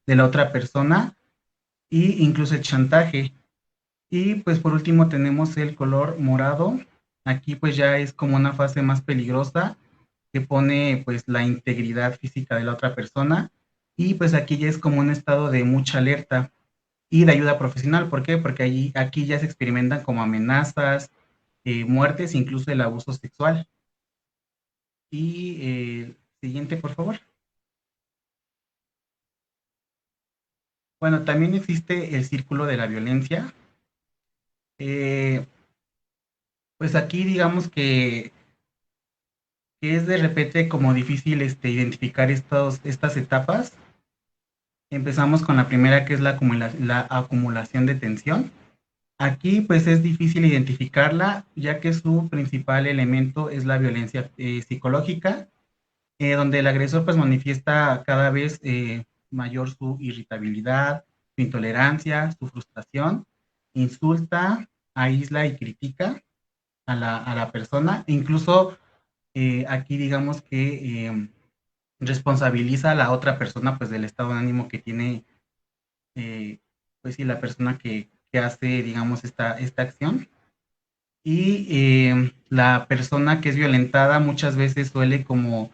de la otra persona e incluso el chantaje. Y pues por último tenemos el color morado. Aquí pues ya es como una fase más peligrosa que pone pues la integridad física de la otra persona y pues aquí ya es como un estado de mucha alerta y de ayuda profesional. ¿Por qué? Porque aquí ya se experimentan como amenazas, muertes, incluso el abuso sexual. Y siguiente, por favor. Bueno, también existe el círculo de la violencia. Eh, pues aquí digamos que es de repente como difícil identificar estas etapas. Empezamos con la primera, que es la acumulación de tensión. Aquí pues es difícil identificarla, ya que su principal elemento es la violencia psicológica, donde el agresor pues manifiesta cada vez mayor su irritabilidad, su intolerancia, su frustración, insulta, aísla y critica a la persona, e incluso aquí digamos que responsabiliza a la otra persona pues del estado de ánimo que tiene, pues sí, la persona que hace, digamos, esta acción. Y la persona que es violentada muchas veces suele como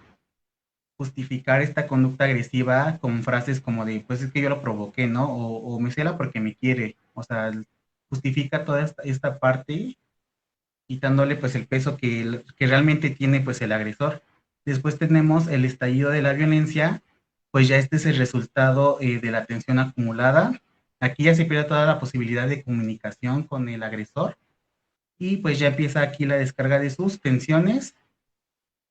justificar esta conducta agresiva con frases como de, pues es que yo lo provoqué, ¿no? O me cela porque me quiere. O sea, justifica toda esta parte quitándole pues el peso que realmente tiene pues el agresor. Después tenemos el estallido de la violencia, pues ya este es el resultado de la tensión acumulada. Aquí ya se pierde toda la posibilidad de comunicación con el agresor y pues ya empieza aquí la descarga de sus tensiones.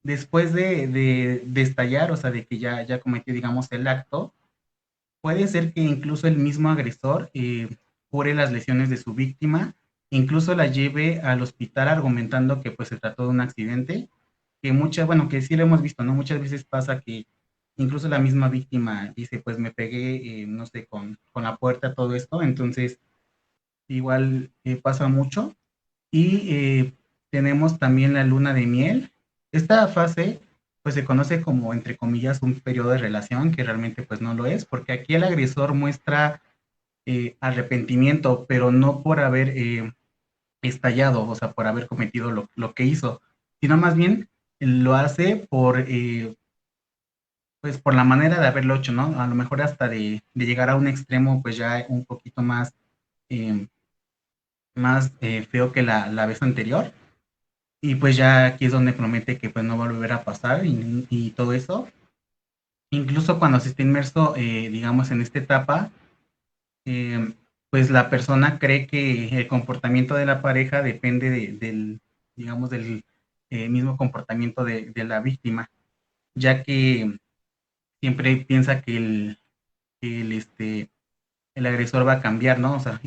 Después de estallar, o sea, de que ya cometió, digamos, el acto, puede ser que incluso el mismo agresor cure las lesiones de su víctima, incluso la lleve al hospital argumentando que pues se trató de un accidente, que bueno, que sí lo hemos visto, ¿no? Muchas veces pasa que incluso la misma víctima dice, pues me pegué, no sé, con la puerta, todo esto, entonces igual pasa mucho. Y tenemos también la luna de miel. Esta fase pues se conoce como, entre comillas, un periodo de relación, que realmente pues no lo es, porque aquí el agresor muestra arrepentimiento, pero no por haber estallado, o sea, por haber cometido lo que hizo, sino más bien lo hace pues por la manera de haberlo hecho, ¿no? A lo mejor hasta de llegar a un extremo pues ya un poquito eh, más feo que la vez anterior. Y pues ya aquí es donde promete que pues no va a volver a pasar y todo eso. Incluso cuando se está inmerso, digamos, en esta etapa, eh, pues la persona cree que el comportamiento de la pareja depende digamos, del mismo comportamiento de la víctima, ya que siempre piensa que el agresor va a cambiar, ¿no? O sea,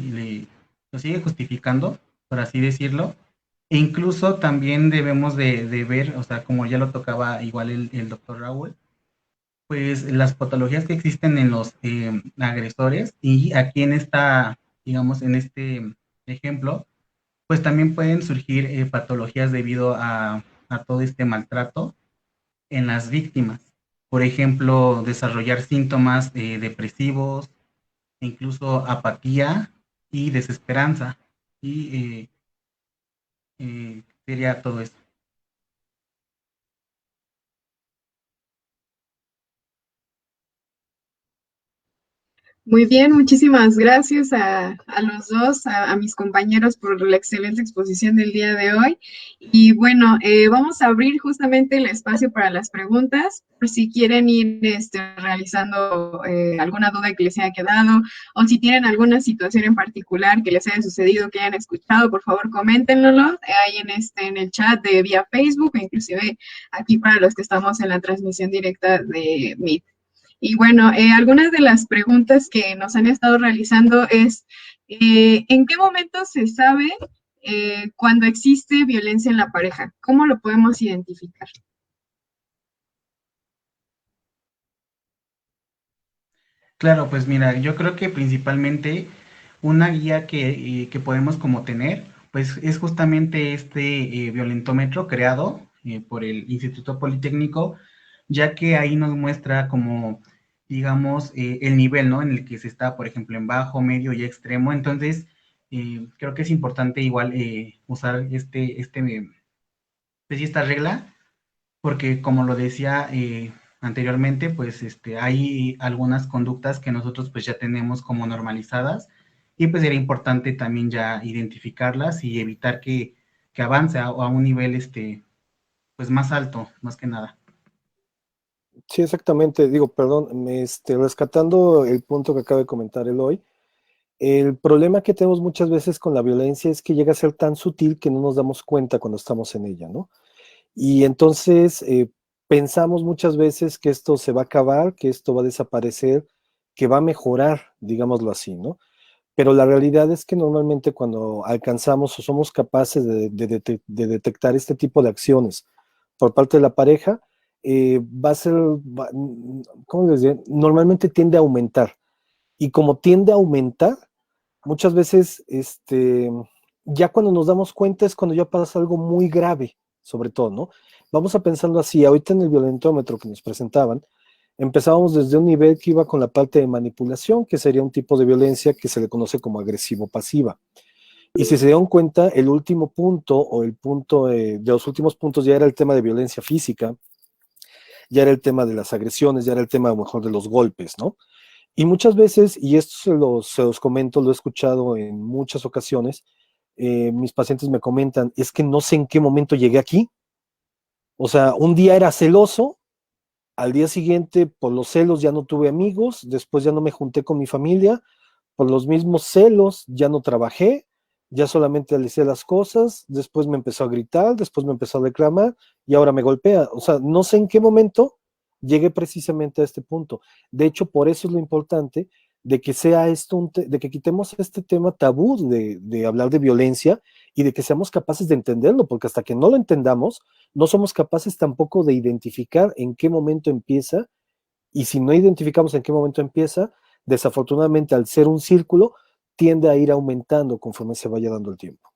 lo sigue justificando, por así decirlo. E incluso también debemos de ver, o sea, como ya lo tocaba igual el doctor Raúl, pues las patologías que existen en los agresores y aquí en digamos, en este ejemplo, pues también pueden surgir patologías debido a todo este maltrato en las víctimas. Por ejemplo, desarrollar síntomas depresivos, incluso apatía y desesperanza. Y sería todo esto. Muy bien, muchísimas gracias a los dos, a mis compañeros por la excelente exposición del día de hoy. Y bueno, vamos a abrir justamente el espacio para las preguntas, por si quieren ir realizando alguna duda que les haya quedado o si tienen alguna situación en particular que les haya sucedido, que hayan escuchado, por favor, coméntenlo ahí en el chat de vía Facebook, o inclusive aquí para los que estamos en la transmisión directa de Meet. Y bueno, algunas de las preguntas que nos han estado realizando es, ¿en qué momento se sabe cuando existe violencia en la pareja? ¿Cómo lo podemos identificar? Claro, pues mira, yo creo que principalmente una guía que podemos como tener, pues es justamente este violentómetro creado por el Instituto Politécnico, ya que ahí nos muestra como digamos, el nivel, ¿no? En el que se está, por ejemplo, en bajo, medio y extremo. Entonces, creo que es importante igual usar pues, sí, esta regla, porque como lo decía anteriormente, pues hay algunas conductas que nosotros pues ya tenemos como normalizadas y pues era importante también ya identificarlas y evitar que avance a un nivel pues más alto, más que nada. Sí, exactamente. Digo, perdón, rescatando el punto que acaba de comentar Eloy, el problema que tenemos muchas veces con la violencia es que llega a ser tan sutil que no nos damos cuenta cuando estamos en ella, ¿no? Y entonces pensamos muchas veces que esto se va a acabar, que esto va a desaparecer, que va a mejorar, digámoslo así, ¿no? Pero la realidad es que normalmente cuando alcanzamos o somos capaces de detectar este tipo de acciones por parte de la pareja, va a ser, ¿cómo les diré? Normalmente tiende a aumentar. Y como tiende a aumentar, muchas veces, ya cuando nos damos cuenta es cuando ya pasa algo muy grave, sobre todo, ¿no? Vamos a pensarlo así, ahorita en el violentómetro que nos presentaban, empezábamos desde un nivel que iba con la parte de manipulación, que sería un tipo de violencia que se le conoce como agresivo-pasiva. Y si se dieron cuenta, el último punto o el punto de los últimos puntos ya era el tema de violencia física, ya era el tema de las agresiones, ya era el tema a lo mejor de los golpes, ¿no? Y muchas veces, y esto se los comento, lo he escuchado en muchas ocasiones, mis pacientes me comentan, es que no sé en qué momento llegué aquí. O sea, un día era celoso, al día siguiente por los celos ya no tuve amigos, después ya no me junté con mi familia, por los mismos celos ya no trabajé, ya solamente le hacía las cosas, después me empezó a gritar, después me empezó a reclamar y ahora me golpea. O sea, no sé en qué momento llegué precisamente a este punto. De hecho, por eso es lo importante de que sea esto, de que quitemos este tema tabú de hablar de violencia y de que seamos capaces de entenderlo, porque hasta que no lo entendamos, no somos capaces tampoco de identificar en qué momento empieza, y si no identificamos en qué momento empieza, desafortunadamente al ser un círculo, tiende a ir aumentando conforme se vaya dando el tiempo.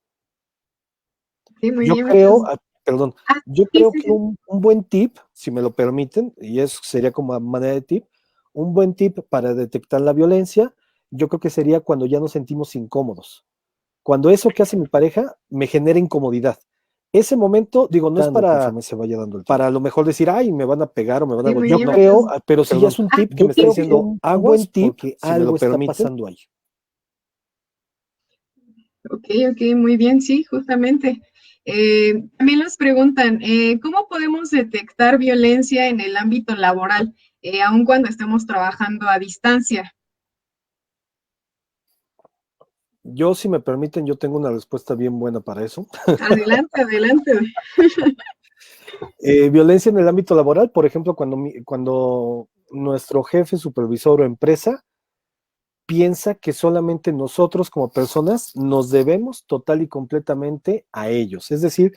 Sí, muy Yo bien, creo, perdón, Ah, yo sí, creo sí, que sí. un buen tip, si me lo permiten, y eso sería como a manera de tip, un buen tip para detectar la violencia, yo creo que sería cuando ya nos sentimos incómodos. Cuando eso que hace mi pareja me genera incomodidad. Ese momento, digo, no es para, se vaya dando el tiempo. Para a lo mejor decir, ay, me van a pegar o me van a Sí, muy golpear. Yo bien, creo, muchas. pero si ya es un tip que me está Sí, sí, diciendo sí. un buen tip, porque si algo está pasando ahí. Ok, ok, muy bien, sí, justamente. También nos preguntan, ¿cómo podemos detectar violencia en el ámbito laboral, aun cuando estemos trabajando a distancia? Yo, si me permiten, yo tengo una respuesta bien buena para eso. Adelante, adelante. Violencia en el ámbito laboral, por ejemplo, cuando nuestro jefe, supervisor o empresa piensa que solamente nosotros como personas nos debemos total y completamente a ellos. Es decir,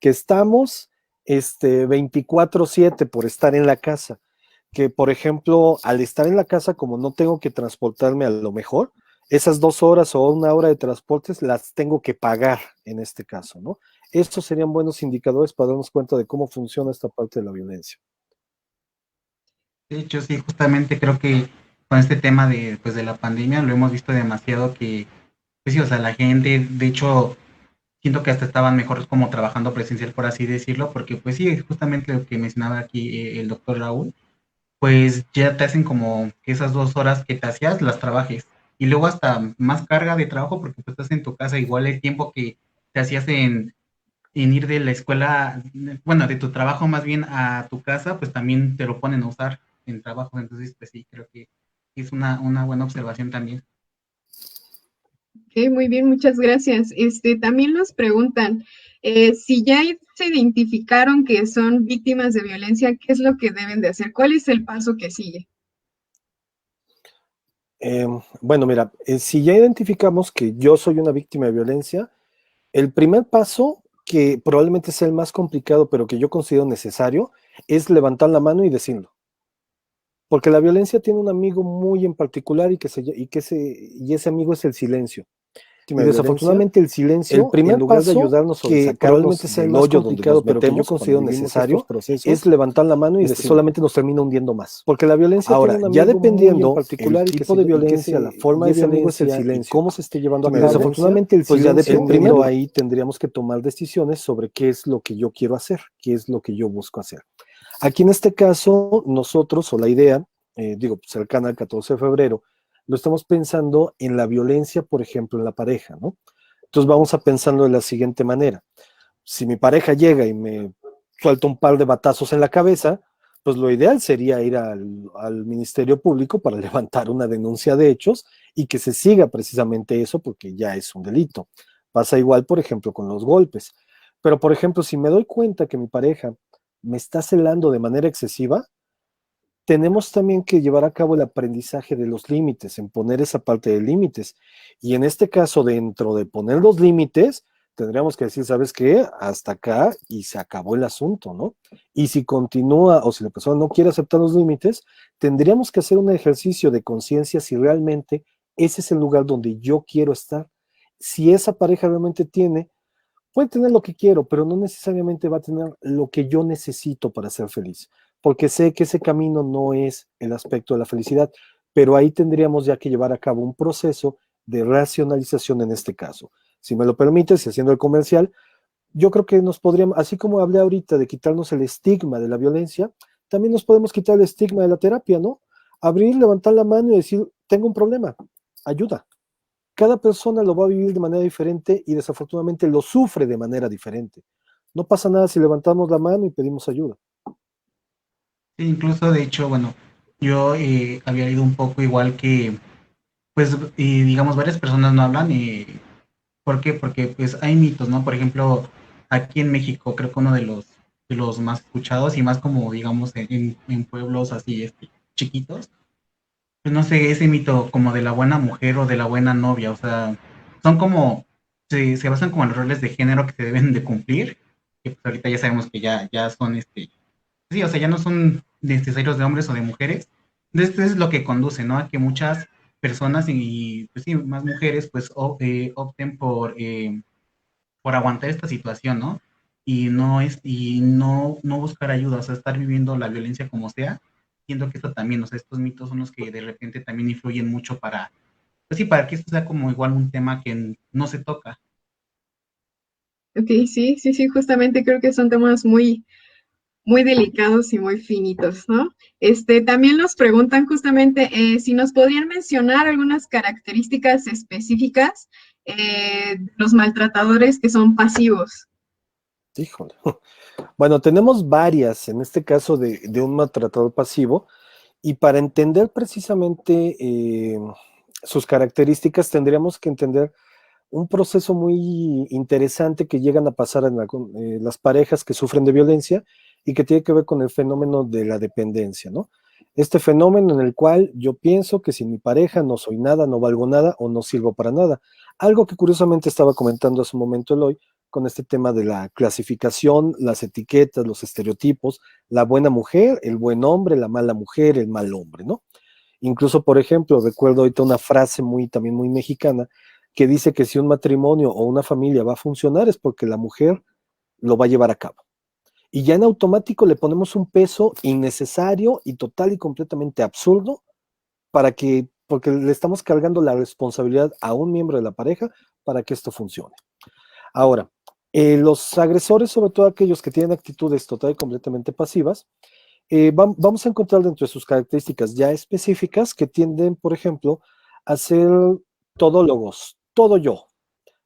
que estamos 24/7 por estar en la casa. Que, por ejemplo, al estar en la casa, como no tengo que transportarme a lo mejor, esas 2 horas o una hora de transportes las tengo que pagar en este caso, ¿no? Estos serían buenos indicadores para darnos cuenta de cómo funciona esta parte de la violencia. De hecho, sí, justamente creo que con este tema pues, de la pandemia lo hemos visto demasiado que, pues sí, o sea, la gente, de hecho, siento que hasta estaban mejor como trabajando presencial, por así decirlo, porque pues sí, justamente lo que mencionaba aquí el doctor Raúl, pues ya te hacen como que esas 2 horas que te hacías las trabajes y luego hasta más carga de trabajo porque pues estás en tu casa, igual el tiempo que te hacías en ir de la escuela, bueno, de tu trabajo más bien a tu casa, pues también te lo ponen a usar en trabajo, entonces pues sí, creo que es una buena observación también. Ok, muy bien, muchas gracias. También nos preguntan, si ya se identificaron que son víctimas de violencia, ¿qué es lo que deben de hacer? ¿Cuál es el paso que sigue? Bueno, mira, si ya identificamos que yo soy una víctima de violencia, el primer paso, que probablemente sea el más complicado, pero que yo considero necesario, es levantar la mano y decirlo. Porque la violencia tiene un amigo muy en particular y ese amigo es el silencio. y desafortunadamente el silencio, el primer paso de ayudarnos que probablemente sea el más complicado, pero que yo considero necesario, es levantar la mano y decir, solamente nos termina hundiendo más. Porque la violencia ahora, ya dependiendo particular el tipo de violencia, la forma de violencia, el silencio, cómo se esté llevando a cabo, desafortunadamente el silencio, pues ya dependiendo ahí tendríamos que tomar decisiones sobre qué es lo que yo quiero hacer, qué es lo que yo busco hacer. Aquí en este caso, nosotros, o la idea, cercana al 14 de febrero, lo estamos pensando en la violencia, por ejemplo, en la pareja, ¿no? Entonces vamos a pensarlo de la siguiente manera. Si mi pareja llega y me suelta un par de batazos en la cabeza, pues lo ideal sería ir al Ministerio Público para levantar una denuncia de hechos y que se siga precisamente eso porque ya es un delito. Pasa igual, por ejemplo, con los golpes. Pero, por ejemplo, si me doy cuenta que mi pareja me está celando de manera excesiva, tenemos también que llevar a cabo el aprendizaje de los límites, en poner esa parte de límites. Y en este caso, dentro de poner los límites, tendríamos que decir, ¿sabes qué? Hasta acá y se acabó el asunto, ¿no? Y si continúa o si la persona no quiere aceptar los límites, tendríamos que hacer un ejercicio de conciencia si realmente ese es el lugar donde yo quiero estar. Si esa pareja realmente puede tener lo que quiero, pero no necesariamente va a tener lo que yo necesito para ser feliz, porque sé que ese camino no es el aspecto de la felicidad, pero ahí tendríamos ya que llevar a cabo un proceso de racionalización en este caso. Si me lo permites, y haciendo el comercial, yo creo que nos podríamos, así como hablé ahorita de quitarnos el estigma de la violencia, también nos podemos quitar el estigma de la terapia, ¿no? Abrir, levantar la mano y decir, tengo un problema, ayuda. Cada persona lo va a vivir de manera diferente y desafortunadamente lo sufre de manera diferente. No pasa nada si levantamos la mano y pedimos ayuda. Sí, incluso, de hecho, bueno, yo había leído un poco igual que, pues, digamos, varias personas no hablan. ¿Por qué? Porque, pues, hay mitos, ¿no? Por ejemplo, aquí en México, creo que uno de los más escuchados y más como, digamos, en pueblos así, chiquitos, pues no sé, ese mito como de la buena mujer o de la buena novia, o sea, son como, se basan como en los roles de género que se deben de cumplir, que pues ahorita ya sabemos que ya son, sí, o sea, ya no son necesarios de hombres o de mujeres. Entonces, esto es lo que conduce, ¿no? A que muchas personas y, pues sí, más mujeres, pues opten por aguantar esta situación, ¿no? Y no buscar ayuda, o sea, estar viviendo la violencia como sea, siendo que esto también, o sea, estos mitos son los que de repente también influyen mucho para, pues sí, para que esto sea como igual un tema que no se toca. Ok, sí, sí, sí, justamente creo que son temas muy, muy delicados y muy finitos, ¿no? También nos preguntan justamente si nos podrían mencionar algunas características específicas de los maltratadores que son pasivos. Híjole. Bueno, tenemos varias, en este caso de un maltratador pasivo, y para entender precisamente sus características tendríamos que entender un proceso muy interesante que llegan a pasar en las parejas que sufren de violencia y que tiene que ver con el fenómeno de la dependencia, ¿no? Este fenómeno en el cual yo pienso que sin mi pareja no soy nada, no valgo nada o no sirvo para nada. Algo que curiosamente estaba comentando hace un momento Eloy con este tema de la clasificación, las etiquetas, los estereotipos, la buena mujer, el buen hombre, la mala mujer, el mal hombre, ¿no? Incluso, por ejemplo, recuerdo ahorita una frase también muy mexicana que dice que si un matrimonio o una familia va a funcionar es porque la mujer lo va a llevar a cabo. Y ya en automático le ponemos un peso innecesario y total y completamente absurdo porque le estamos cargando la responsabilidad a un miembro de la pareja para que esto funcione. Ahora, los agresores, sobre todo aquellos que tienen actitudes total y completamente pasivas, vamos a encontrar dentro de sus características ya específicas que tienden, por ejemplo, a ser todólogos, todo yo,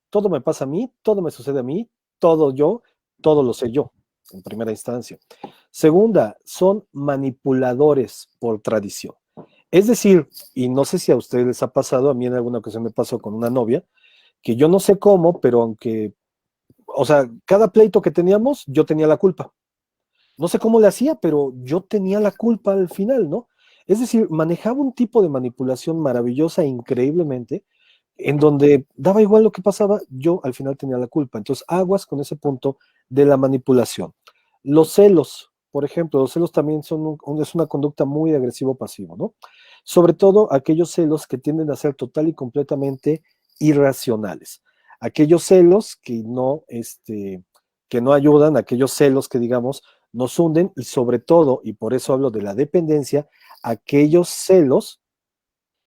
todo me pasa a mí, todo me sucede a mí, todo yo, todo lo sé yo, en primera instancia. Segunda, son manipuladores por tradición. Es decir, y no sé si a ustedes les ha pasado, a mí en alguna ocasión me pasó con una novia, que yo no sé cómo, pero o sea, cada pleito que teníamos, yo tenía la culpa. No sé cómo le hacía, pero yo tenía la culpa al final, ¿no? Es decir, manejaba un tipo de manipulación maravillosa increíblemente, en donde daba igual lo que pasaba, yo al final tenía la culpa. Entonces, aguas con ese punto de la manipulación. Los celos, por ejemplo, los celos también es una conducta muy agresivo-pasivo, ¿no? Sobre todo aquellos celos que tienden a ser total y completamente irracionales. Aquellos celos que no ayudan, aquellos celos que, digamos, nos hunden, y sobre todo, y por eso hablo de la dependencia, aquellos celos